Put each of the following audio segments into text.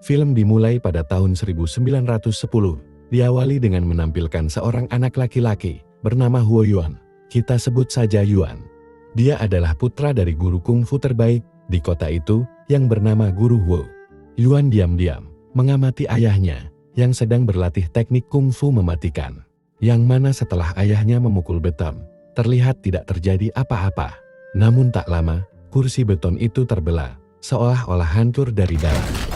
Film dimulai pada tahun 1910, diawali dengan menampilkan seorang anak laki-laki bernama Huo Yuan. Kita sebut saja Yuan. Dia adalah putra dari guru kungfu terbaik di kota itu yang bernama Guru Huo. Yuan diam-diam mengamati ayahnya yang sedang berlatih teknik kungfu mematikan. Yang mana setelah ayahnya memukul beton, terlihat tidak terjadi apa-apa. Namun tak lama, kursi beton itu terbelah, seolah-olah hancur dari dalam.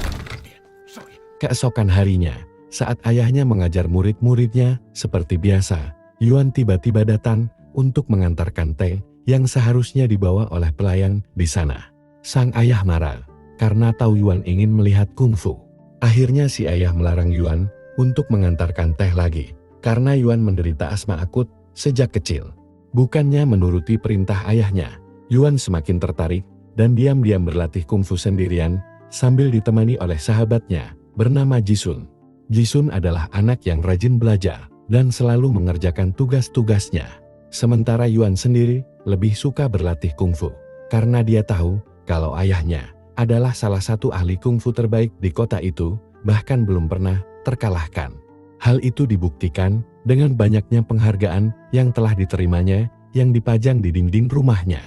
Keesokan harinya, saat ayahnya mengajar murid-muridnya seperti biasa, Yuan tiba-tiba datang untuk mengantarkan teh yang seharusnya dibawa oleh pelayan di sana. Sang ayah marah karena tahu Yuan ingin melihat kungfu. Akhirnya si ayah melarang Yuan untuk mengantarkan teh lagi, karena Yuan menderita asma akut sejak kecil. Bukannya menuruti perintah ayahnya, Yuan semakin tertarik dan diam-diam berlatih kungfu sendirian sambil ditemani oleh sahabatnya bernama Jisun. Jisun adalah anak yang rajin belajar dan selalu mengerjakan tugas-tugasnya. Sementara Yuan sendiri lebih suka berlatih kungfu karena dia tahu kalau ayahnya adalah salah satu ahli kungfu terbaik di kota itu, bahkan belum pernah terkalahkan. Hal itu dibuktikan dengan banyaknya penghargaan yang telah diterimanya yang dipajang di dinding rumahnya.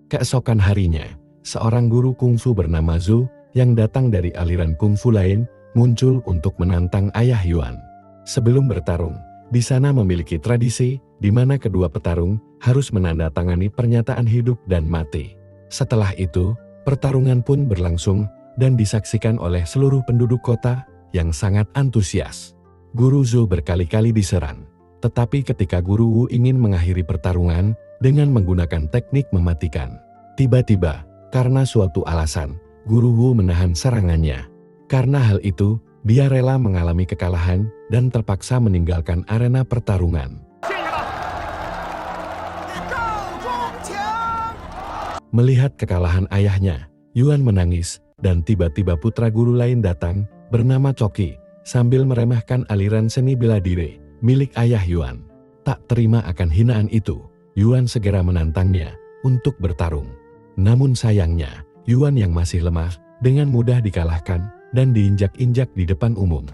Keesokan harinya, seorang guru kungfu bernama Zhu yang datang dari aliran kungfu lain muncul untuk menantang ayah Yuan. Sebelum bertarung, di sana memiliki tradisi di mana kedua petarung harus menandatangani pernyataan hidup dan mati. Setelah itu, pertarungan pun berlangsung dan disaksikan oleh seluruh penduduk kota yang sangat antusias. Guru Zhu berkali-kali diserang, tetapi ketika Guru Wu ingin mengakhiri pertarungan dengan menggunakan teknik mematikan, tiba-tiba, karena suatu alasan, Guru Wu menahan serangannya. Karena hal itu, dia rela mengalami kekalahan dan terpaksa meninggalkan arena pertarungan. Melihat kekalahan ayahnya, Yuan menangis dan tiba-tiba putra guru lain datang bernama Coki sambil meremehkan aliran seni bela diri milik ayah Yuan. Tak terima akan hinaan itu, Yuan segera menantangnya untuk bertarung. Namun sayangnya, Yuan yang masih lemah dengan mudah dikalahkan dan diinjak-injak di depan umum.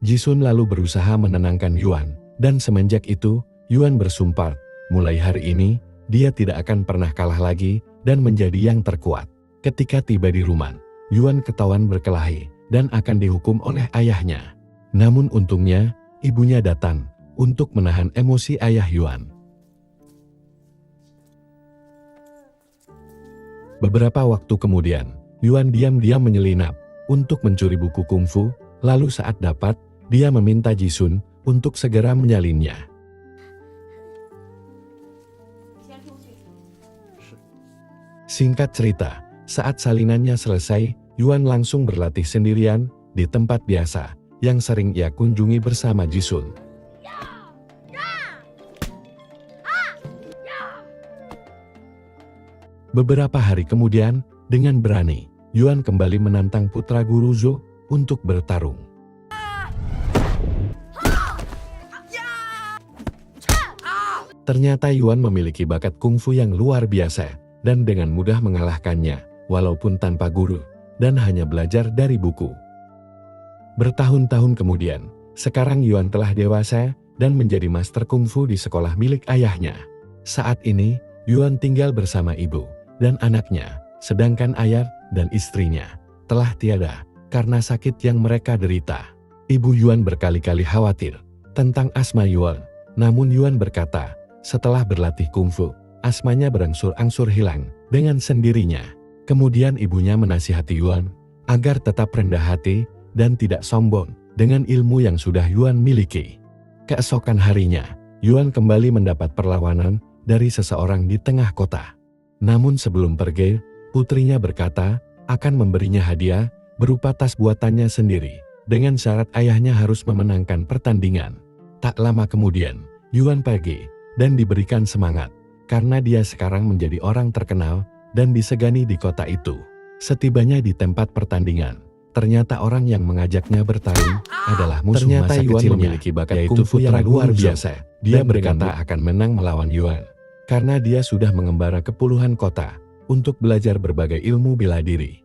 Jisun lalu berusaha menenangkan Yuan, dan semenjak itu, Yuan bersumpah, mulai hari ini, dia tidak akan pernah kalah lagi dan menjadi yang terkuat. Ketika tiba di rumah, Yuan ketahuan berkelahi dan akan dihukum oleh ayahnya. Namun untungnya, ibunya datang untuk menahan emosi ayah Yuan. Beberapa waktu kemudian, Yuan diam-diam menyelinap untuk mencuri buku kungfu, lalu saat dapat, dia meminta Jisun untuk segera menyalinnya. Singkat cerita, saat salinannya selesai, Yuan langsung berlatih sendirian di tempat biasa yang sering ia kunjungi bersama Jisun. Beberapa hari kemudian, dengan berani, Yuan kembali menantang putra guru Zhu untuk bertarung. Ternyata Yuan memiliki bakat kungfu yang luar biasa dan dengan mudah mengalahkannya, walaupun tanpa guru, dan hanya belajar dari buku. Bertahun-tahun kemudian, sekarang Yuan telah dewasa dan menjadi master kungfu di sekolah milik ayahnya. Saat ini, Yuan tinggal bersama ibu dan anaknya, sedangkan ayah dan istrinya telah tiada karena sakit yang mereka derita. Ibu Yuan berkali-kali khawatir tentang asma Yuan, namun Yuan berkata, setelah berlatih kungfu, asmanya berangsur-angsur hilang dengan sendirinya. Kemudian ibunya menasihati Yuan agar tetap rendah hati dan tidak sombong dengan ilmu yang sudah Yuan miliki. Keesokan harinya, Yuan kembali mendapat perlawanan dari seseorang di tengah kota. Namun sebelum pergi, putrinya berkata akan memberinya hadiah berupa tas buatannya sendiri, dengan syarat ayahnya harus memenangkan pertandingan. Tak lama kemudian, Yuan pergi dan diberikan semangat, karena dia sekarang menjadi orang terkenal dan disegani di kota itu. Setibanya di tempat pertandingan, ternyata orang yang mengajaknya bertarung adalah musuh masa kecilnya, memiliki bakat kungfu yang luar biasa. Dia berkata akan menang melawan Yuan, karena dia sudah mengembara ke puluhan kota untuk belajar berbagai ilmu bela diri.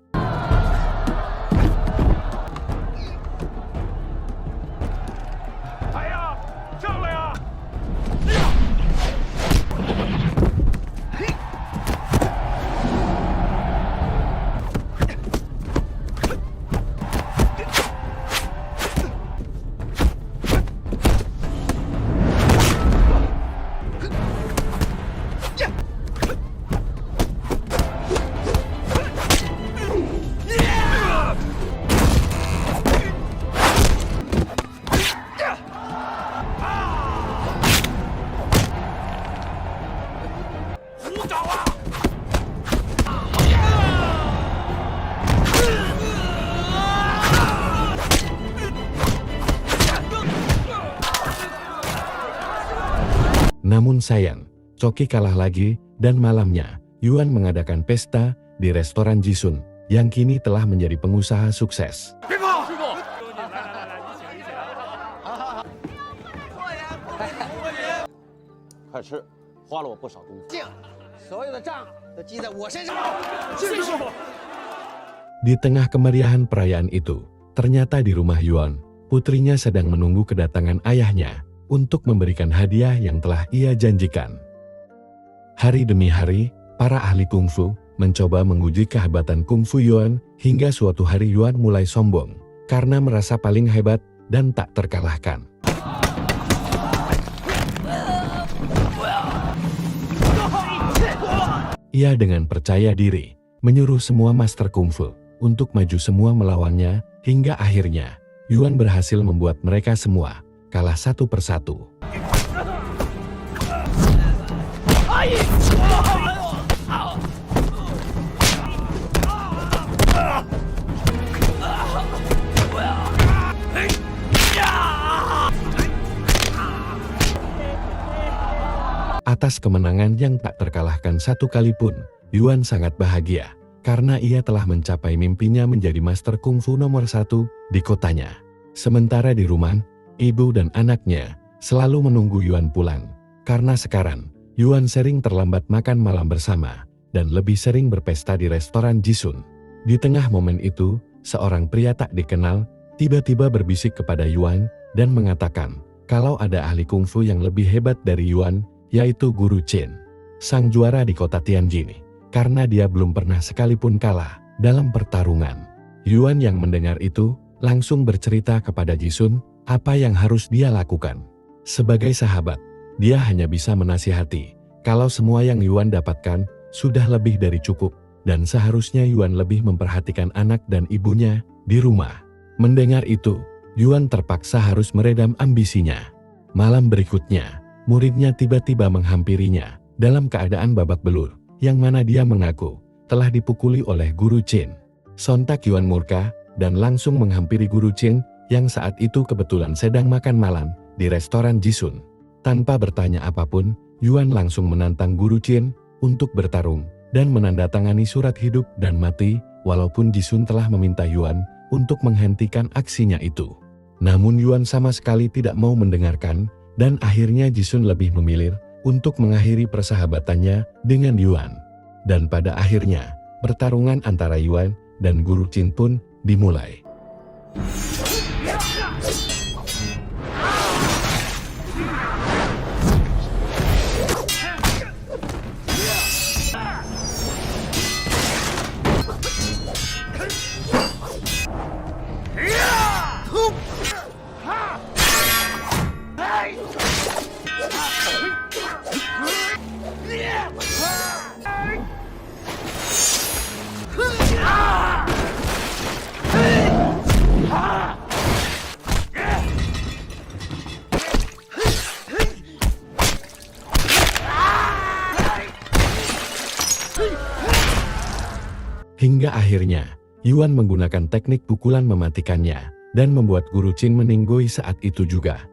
Namun sayang, Coki kalah lagi dan malamnya Yuan mengadakan pesta di restoran Jisun yang kini telah menjadi pengusaha sukses. 快吃，花了我不少功夫。所有的账都记在我身上。 Di tengah kemeriahan perayaan itu, ternyata di rumah Yuan, putrinya sedang menunggu kedatangan ayahnya untuk memberikan hadiah yang telah ia janjikan. Hari demi hari, para ahli kungfu mencoba menguji kehebatan kungfu Yuan hingga suatu hari Yuan mulai sombong karena merasa paling hebat dan tak terkalahkan. Ia dengan percaya diri menyuruh semua master kungfu untuk maju semua melawannya hingga akhirnya Yuan berhasil membuat mereka semua kalah satu persatu. Atas kemenangan yang tak terkalahkan satu kali pun, Yuan sangat bahagia karena ia telah mencapai mimpinya menjadi master kungfu nomor 1 di kotanya. Sementara di rumah, ibu dan anaknya selalu menunggu Yuan pulang karena sekarang Yuan sering terlambat makan malam bersama dan lebih sering berpesta di restoran Jisun. Di tengah momen itu, seorang pria tak dikenal tiba-tiba berbisik kepada Yuan dan mengatakan kalau ada ahli kungfu yang lebih hebat dari Yuan, yaitu Guru Chen, sang juara di kota Tianjin, karena dia belum pernah sekalipun kalah dalam pertarungan. Yuan yang mendengar itu langsung bercerita kepada Jisun apa yang harus dia lakukan. Sebagai sahabat, dia hanya bisa menasihati kalau semua yang Yuan dapatkan sudah lebih dari cukup dan seharusnya Yuan lebih memperhatikan anak dan ibunya di rumah. Mendengar itu, Yuan terpaksa harus meredam ambisinya. Malam berikutnya, muridnya tiba-tiba menghampirinya dalam keadaan babak belur, yang mana dia mengaku telah dipukuli oleh Guru Chen. Sontak Yuan murka dan langsung menghampiri Guru Chen yang saat itu kebetulan sedang makan malam di restoran Jisun. Tanpa bertanya apapun, Yuan langsung menantang Guru Chen untuk bertarung dan menandatangani surat hidup dan mati, walaupun Jisun telah meminta Yuan untuk menghentikan aksinya itu. Namun Yuan sama sekali tidak mau mendengarkan, dan akhirnya Jisun lebih memilih untuk mengakhiri persahabatannya dengan Yuan. Dan pada akhirnya, pertarungan antara Yuan dan Guru Chen pun dimulai. Hingga akhirnya, Yuan menggunakan teknik pukulan mematikannya, dan membuat Guru Chen meninggoy saat itu juga.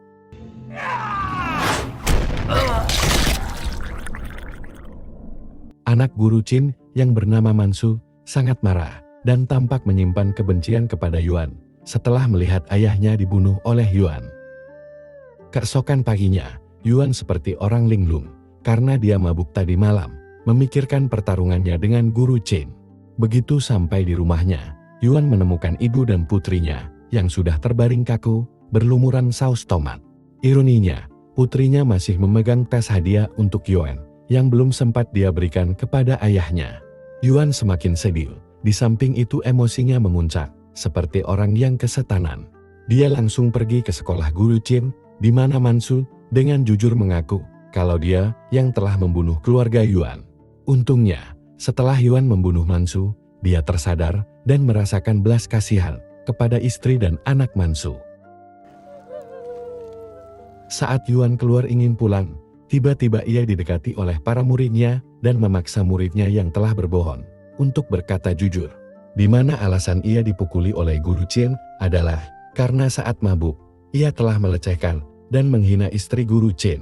Anak Guru Chen yang bernama Mansu sangat marah, dan tampak menyimpan kebencian kepada Yuan, setelah melihat ayahnya dibunuh oleh Yuan. Keesokan paginya, Yuan seperti orang linglung, karena dia mabuk tadi malam, memikirkan pertarungannya dengan guru Chen. Begitu sampai di rumahnya, Yuan menemukan ibu dan putrinya yang sudah terbaring kaku, berlumuran saus tomat. Ironinya, putrinya masih memegang tas hadiah untuk Yuan yang belum sempat dia berikan kepada ayahnya. Yuan semakin sedih, di samping itu emosinya memuncak, seperti orang yang kesetanan. Dia langsung pergi ke sekolah guru Chen, di mana Mansu dengan jujur mengaku kalau dia yang telah membunuh keluarga Yuan. Untungnya, setelah Yuan membunuh Mansu, dia tersadar dan merasakan belas kasihan kepada istri dan anak Mansu. Saat Yuan keluar ingin pulang, tiba-tiba ia didekati oleh para muridnya dan memaksa muridnya yang telah berbohong untuk berkata jujur. Di mana alasan ia dipukuli oleh guru Chen adalah karena saat mabuk, ia telah melecehkan dan menghina istri guru Chen.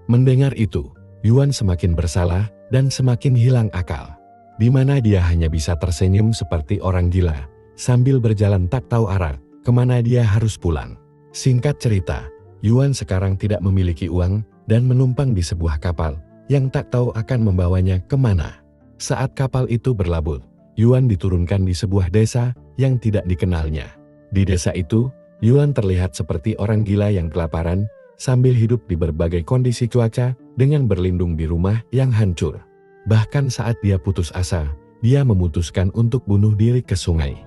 Mendengar itu, Yuan semakin bersalah dan semakin hilang akal. Di mana dia hanya bisa tersenyum seperti orang gila, sambil berjalan tak tahu arah kemana dia harus pulang. Singkat cerita, Yuan sekarang tidak memiliki uang dan menumpang di sebuah kapal yang tak tahu akan membawanya kemana. Saat kapal itu berlabuh, Yuan diturunkan di sebuah desa yang tidak dikenalnya. Di desa itu, Yuan terlihat seperti orang gila yang kelaparan, sambil hidup di berbagai kondisi cuaca dengan berlindung di rumah yang hancur. Bahkan saat dia putus asa, dia memutuskan untuk bunuh diri ke sungai.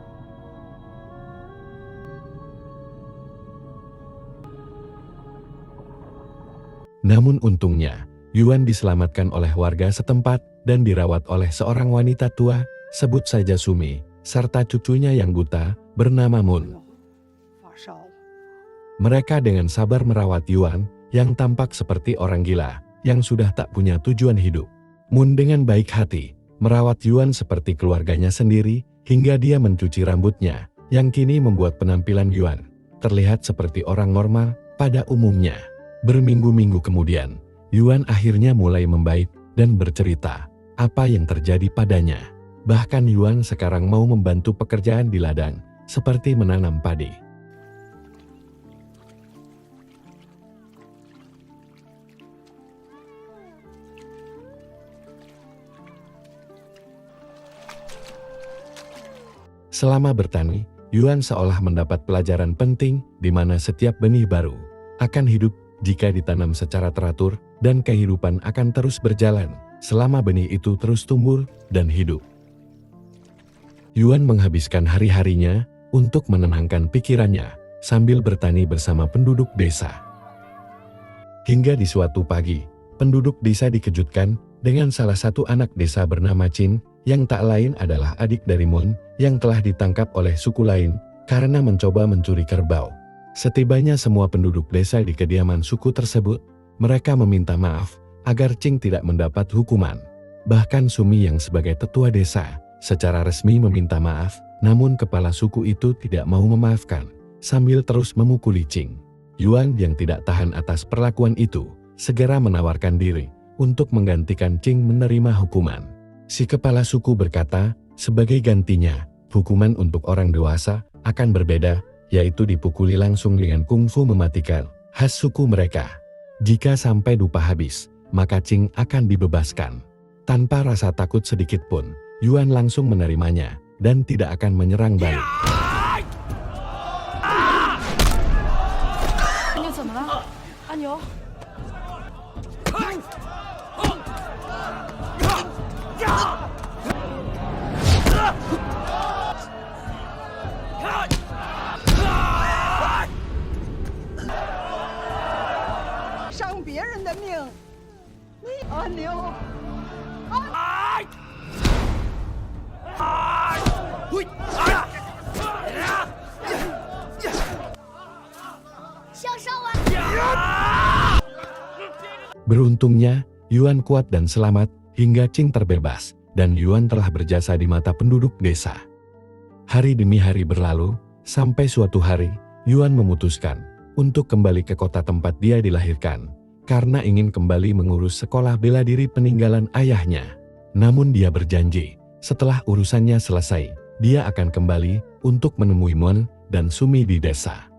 Namun untungnya, Yuan diselamatkan oleh warga setempat dan dirawat oleh seorang wanita tua, sebut saja Sumi, serta cucunya yang buta, bernama Mun. Mereka dengan sabar merawat Yuan, yang tampak seperti orang gila, yang sudah tak punya tujuan hidup. Mun dengan baik hati, merawat Yuan seperti keluarganya sendiri, hingga dia mencuci rambutnya, yang kini membuat penampilan Yuan terlihat seperti orang normal pada umumnya. Berminggu-minggu kemudian, Yuan akhirnya mulai membaik dan bercerita apa yang terjadi padanya. Bahkan Yuan sekarang mau membantu pekerjaan di ladang, seperti menanam padi. Selama bertani, Yuan seolah mendapat pelajaran penting di mana setiap benih baru akan hidup jika ditanam secara teratur dan kehidupan akan terus berjalan selama benih itu terus tumbuh dan hidup. Yuan menghabiskan hari-harinya untuk menenangkan pikirannya sambil bertani bersama penduduk desa. Hingga di suatu pagi, penduduk desa dikejutkan dengan salah satu anak desa bernama Chin yang tak lain adalah adik dari Mun yang telah ditangkap oleh suku lain karena mencoba mencuri kerbau. Setibanya semua penduduk desa di kediaman suku tersebut, mereka meminta maaf agar Chin tidak mendapat hukuman. Bahkan Sumi yang sebagai tetua desa secara resmi meminta maaf, namun kepala suku itu tidak mau memaafkan, sambil terus memukuli Chin. Yuan yang tidak tahan atas perlakuan itu, segera menawarkan diri untuk menggantikan Chin menerima hukuman. Si kepala suku berkata, sebagai gantinya, hukuman untuk orang dewasa akan berbeda, yaitu dipukuli langsung dengan kungfu mematikan khas suku mereka. Jika sampai dupa habis, maka Chin akan dibebaskan. Tanpa rasa takut sedikit pun, Yuan langsung menerimanya dan tidak akan menyerang balik. Beruntungnya, Yuan kuat dan selamat hingga Chin terbebas, dan Yuan telah berjasa di mata penduduk desa. Hari demi hari berlalu, sampai suatu hari, Yuan memutuskan untuk kembali ke kota tempat dia dilahirkan, karena ingin kembali mengurus sekolah bela diri peninggalan ayahnya. Namun dia berjanji, setelah urusannya selesai, dia akan kembali untuk menemui Mun dan Sumi di desa.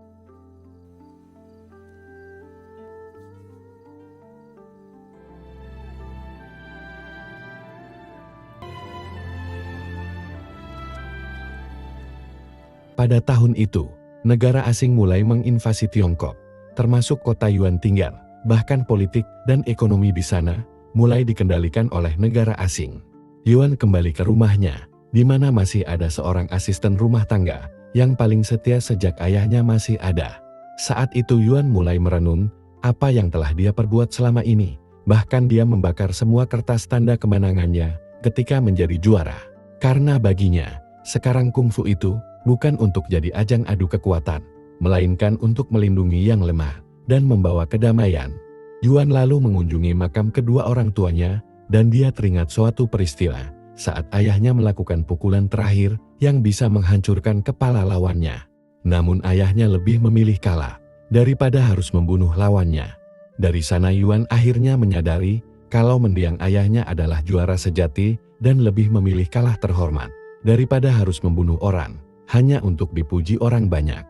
Pada tahun itu, negara asing mulai menginvasi Tiongkok, termasuk kota Yuan tinggal. Bahkan politik dan ekonomi di sana mulai dikendalikan oleh negara asing. Yuan kembali ke rumahnya, di mana masih ada seorang asisten rumah tangga yang paling setia sejak ayahnya masih ada. Saat itu Yuan mulai merenung apa yang telah dia perbuat selama ini. Bahkan dia membakar semua kertas tanda kemenangannya ketika menjadi juara. Karena baginya, sekarang kungfu itu bukan untuk jadi ajang adu kekuatan, melainkan untuk melindungi yang lemah dan membawa kedamaian. Yuan lalu mengunjungi makam kedua orang tuanya, dan dia teringat suatu peristiwa saat ayahnya melakukan pukulan terakhir yang bisa menghancurkan kepala lawannya. Namun ayahnya lebih memilih kalah daripada harus membunuh lawannya. Dari sana Yuan akhirnya menyadari kalau mendiang ayahnya adalah juara sejati dan lebih memilih kalah terhormat daripada harus membunuh orang hanya untuk dipuji orang banyak.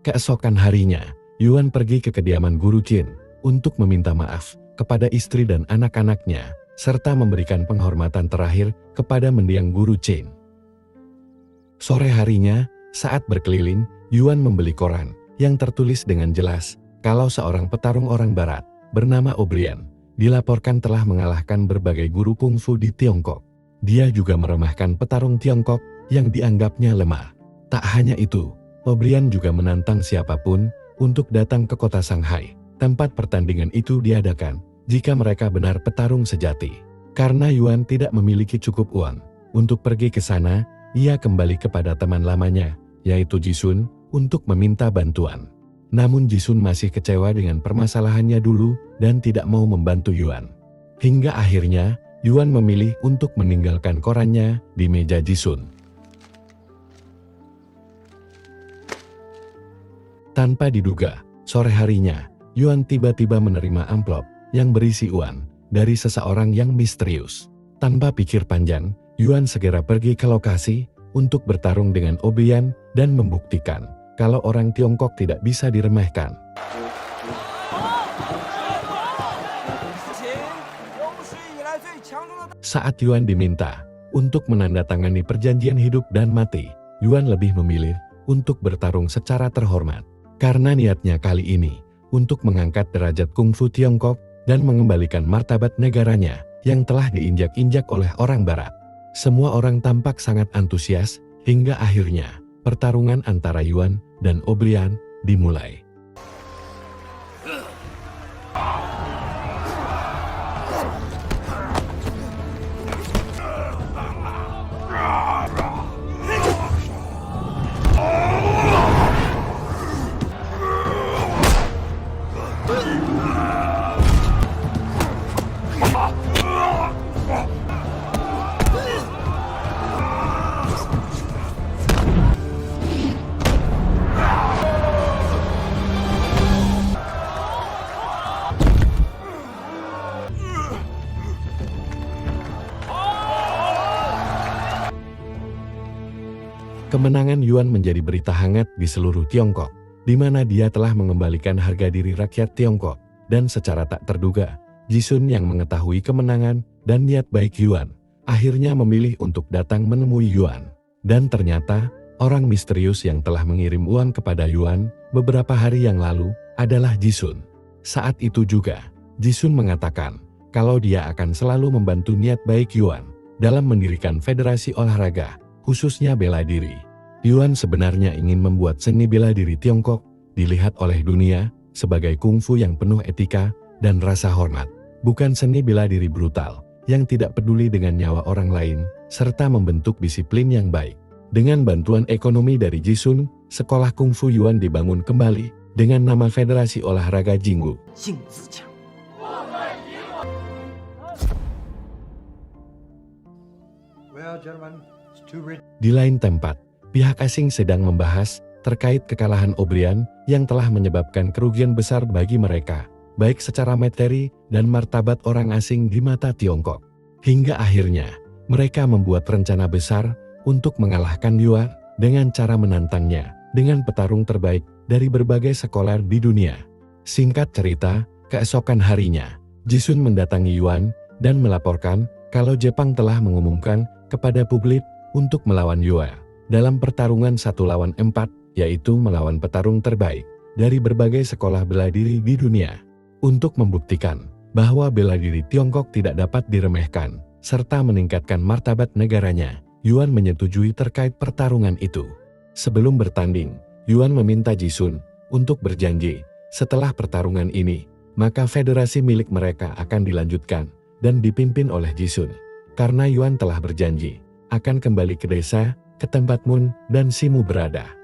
Keesokan harinya, Yuan pergi ke kediaman Guru Qin untuk meminta maaf kepada istri dan anak-anaknya, serta memberikan penghormatan terakhir kepada mendiang Guru Qin. Sore harinya, saat berkeliling, Yuan membeli koran yang tertulis dengan jelas kalau seorang petarung orang barat bernama O'Brien dilaporkan telah mengalahkan berbagai guru kungfu di Tiongkok. Dia juga meremehkan petarung Tiongkok yang dianggapnya lemah. Tak hanya itu, O'Brien juga menantang siapapun untuk datang ke kota Shanghai, tempat pertandingan itu diadakan, jika mereka benar petarung sejati. Karena Yuan tidak memiliki cukup uang untuk pergi ke sana, ia kembali kepada teman lamanya, yaitu Jisun, untuk meminta bantuan. Namun Jisun masih kecewa dengan permasalahannya dulu dan tidak mau membantu Yuan. Hingga akhirnya, Yuan memilih untuk meninggalkan korannya di meja Jisun. Tanpa diduga, sore harinya, Yuan tiba-tiba menerima amplop yang berisi uang dari seseorang yang misterius. Tanpa pikir panjang, Yuan segera pergi ke lokasi untuk bertarung dengan O'Brien dan membuktikan kalau orang Tiongkok tidak bisa diremehkan. Saat Yuan diminta untuk menandatangani perjanjian hidup dan mati, Yuan lebih memilih untuk bertarung secara terhormat. Karena niatnya kali ini untuk mengangkat derajat kungfu Tiongkok dan mengembalikan martabat negaranya yang telah diinjak-injak oleh orang barat. Semua orang tampak sangat antusias hingga akhirnya pertarungan antara Yuan dan O'Brien dimulai. Kemenangan Yuan menjadi berita hangat di seluruh Tiongkok, di mana dia telah mengembalikan harga diri rakyat Tiongkok, dan secara tak terduga, Jisun yang mengetahui kemenangan dan niat baik Yuan, akhirnya memilih untuk datang menemui Yuan. Dan ternyata, orang misterius yang telah mengirim uang kepada Yuan beberapa hari yang lalu adalah Jisun. Saat itu juga, Jisun mengatakan kalau dia akan selalu membantu niat baik Yuan dalam mendirikan federasi olahraga, khususnya bela diri. Yuan sebenarnya ingin membuat seni bela diri Tiongkok dilihat oleh dunia sebagai kungfu yang penuh etika dan rasa hormat, bukan seni bela diri brutal yang tidak peduli dengan nyawa orang lain, serta membentuk disiplin yang baik. Dengan bantuan ekonomi dari Jisun, sekolah kungfu Yuan dibangun kembali dengan nama Federasi Olahraga Jinggu. Di lain tempat, pihak asing sedang membahas terkait kekalahan O'Brien yang telah menyebabkan kerugian besar bagi mereka, baik secara materi dan martabat orang asing di mata Tiongkok. Hingga akhirnya, mereka membuat rencana besar untuk mengalahkan Yuan dengan cara menantangnya dengan petarung terbaik dari berbagai sekolah di dunia. Singkat cerita, keesokan harinya, Jisun mendatangi Yuan dan melaporkan kalau Jepang telah mengumumkan kepada publik untuk melawan Yue dalam pertarungan 1-4, yaitu melawan petarung terbaik dari berbagai sekolah bela diri di dunia. Untuk membuktikan bahwa bela diri Tiongkok tidak dapat diremehkan, serta meningkatkan martabat negaranya, Yuan menyetujui terkait pertarungan itu. Sebelum bertanding, Yuan meminta Jisun untuk berjanji, setelah pertarungan ini, maka federasi milik mereka akan dilanjutkan dan dipimpin oleh Jisun. Karena Yuan telah berjanji, akan kembali ke desa, ke tempat Moon dan Simu berada.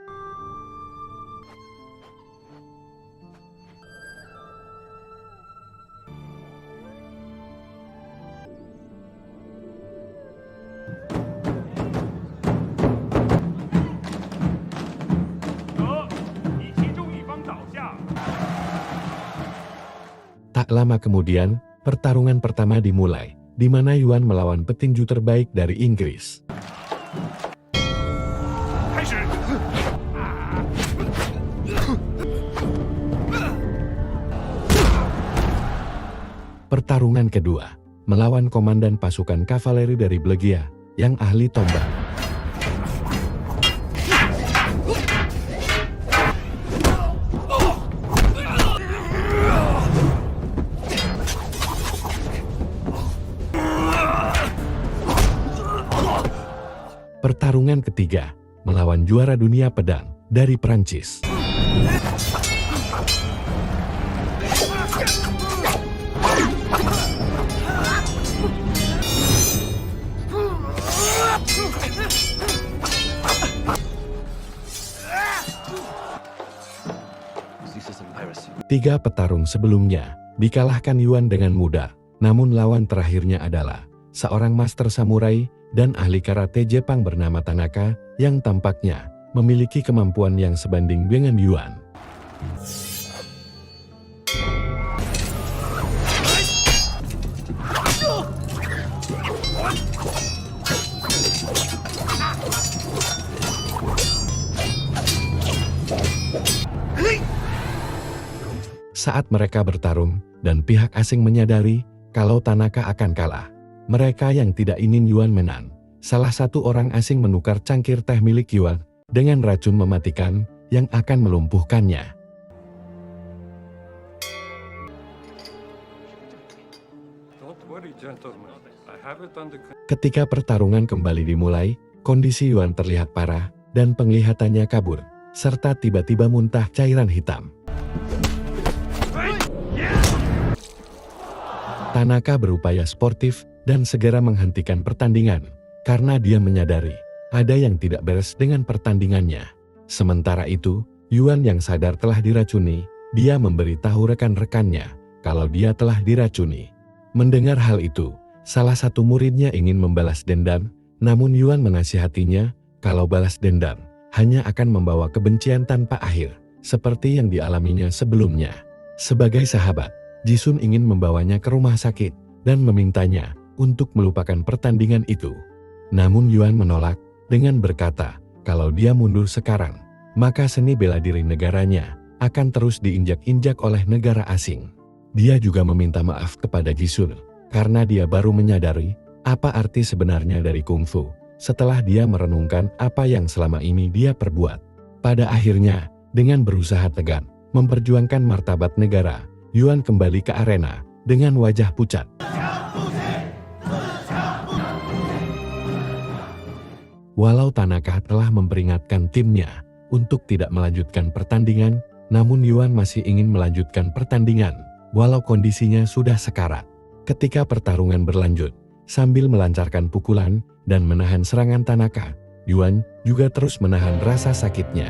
Tak lama kemudian, pertarungan pertama dimulai, di mana Yuan melawan petinju terbaik dari Inggris. Pertarungan kedua, melawan komandan pasukan kavaleri dari Belgia, yang ahli tombak. Pertarungan ketiga, melawan juara dunia pedang dari Prancis. Tiga petarung sebelumnya dikalahkan Yuan dengan mudah, namun lawan terakhirnya adalah seorang master samurai dan ahli karate Jepang bernama Tanaka yang tampaknya memiliki kemampuan yang sebanding dengan Yuan. Saat mereka bertarung dan pihak asing menyadari kalau Tanaka akan kalah, mereka yang tidak ingin Yuan menang, salah satu orang asing menukar cangkir teh milik Yuan dengan racun mematikan yang akan melumpuhkannya. Ketika pertarungan kembali dimulai, kondisi Yuan terlihat parah dan penglihatannya kabur, serta tiba-tiba muntah cairan hitam. Tanaka berupaya sportif dan segera menghentikan pertandingan, karena dia menyadari ada yang tidak beres dengan pertandingannya. Sementara itu, Yuan yang sadar telah diracuni, dia memberitahu rekan-rekannya kalau dia telah diracuni. Mendengar hal itu, salah satu muridnya ingin membalas dendam, namun Yuan menasihatinya kalau balas dendam hanya akan membawa kebencian tanpa akhir, seperti yang dialaminya sebelumnya. Sebagai sahabat, Jisun ingin membawanya ke rumah sakit dan memintanya untuk melupakan pertandingan itu. Namun Yuan menolak dengan berkata kalau dia mundur sekarang, maka seni bela diri negaranya akan terus diinjak-injak oleh negara asing. Dia juga meminta maaf kepada Jisun karena dia baru menyadari apa arti sebenarnya dari kungfu setelah dia merenungkan apa yang selama ini dia perbuat. Pada akhirnya, dengan berusaha tegar memperjuangkan martabat negara, Yuan kembali ke arena dengan wajah pucat. Walau Tanaka telah memperingatkan timnya untuk tidak melanjutkan pertandingan, namun Yuan masih ingin melanjutkan pertandingan, walau kondisinya sudah sekarat. Ketika pertarungan berlanjut, sambil melancarkan pukulan dan menahan serangan Tanaka, Yuan juga terus menahan rasa sakitnya.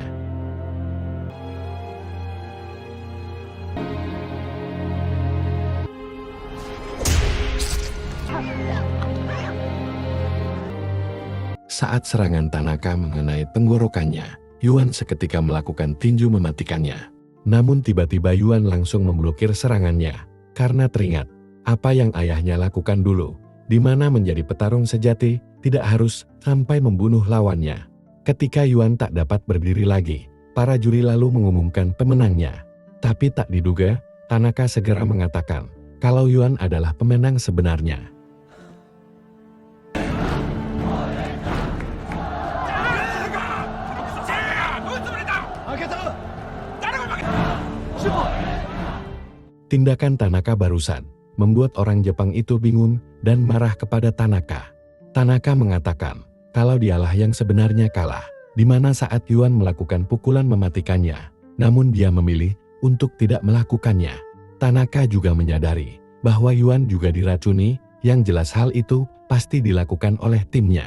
Saat serangan Tanaka mengenai tenggorokannya, Yuan seketika melakukan tinju mematikannya. Namun tiba-tiba Yuan langsung memblokir serangannya, karena teringat apa yang ayahnya lakukan dulu, di mana menjadi petarung sejati tidak harus sampai membunuh lawannya. Ketika Yuan tak dapat berdiri lagi, para juri lalu mengumumkan pemenangnya. Tapi tak diduga, Tanaka segera mengatakan kalau Yuan adalah pemenang sebenarnya. Tindakan Tanaka barusan membuat orang Jepang itu bingung dan marah kepada Tanaka. Tanaka mengatakan kalau dialah yang sebenarnya kalah, di mana saat Yuan melakukan pukulan mematikannya, namun dia memilih untuk tidak melakukannya. Tanaka juga menyadari bahwa Yuan juga diracuni, yang jelas hal itu pasti dilakukan oleh timnya.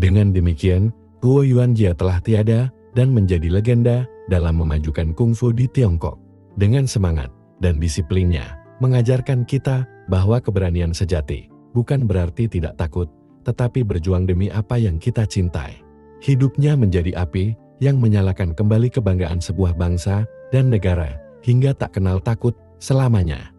Dengan demikian, Guo Yuanjia telah tiada dan menjadi legenda dalam memajukan kungfu di Tiongkok. Dengan semangat dan disiplinnya, mengajarkan kita bahwa keberanian sejati bukan berarti tidak takut, tetapi berjuang demi apa yang kita cintai. Hidupnya menjadi api yang menyalakan kembali kebanggaan sebuah bangsa dan negara hingga tak kenal takut selamanya.